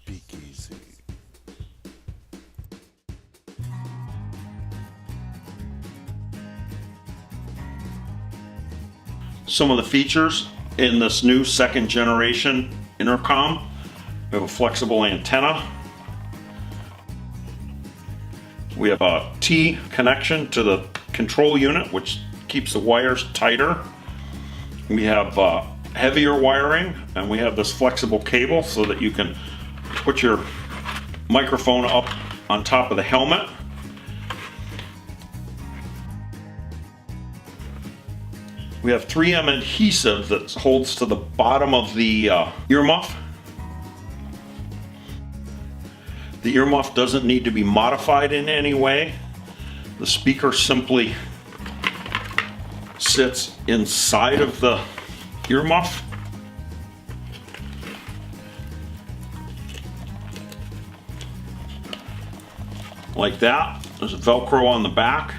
Speakeasy. Some of the features in this new second generation intercom. We have a flexible antenna. We have a T connection to the control unit, which keeps the wires tighter. We have heavier wiring, and we have this flexible cable so that you can put your microphone up on top of the helmet. We have 3M adhesive that holds to the bottom of the earmuff. The earmuff doesn't need to be modified in any way. The speaker simply sits inside of the earmuff. Like that. There's a Velcro on the back.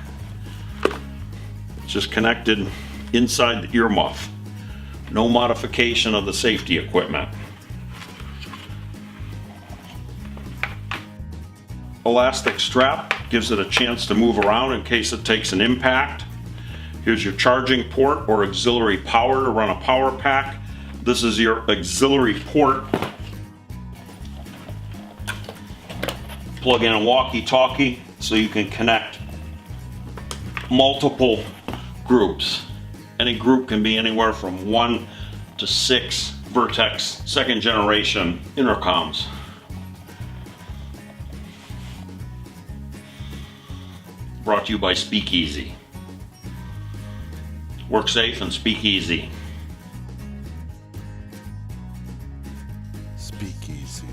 It's just connected inside the earmuff. No modification of the safety equipment. Elastic strap gives it a chance to move around in case it takes an impact. Here's your charging port or auxiliary power to run a power pack. This is your auxiliary port. Plug in a walkie-talkie so you can connect multiple groups. Any group can be anywhere from 1 to 6 Vertex second generation intercoms. Brought to you by Speakeasy. Work safe and speak easy. Speakeasy.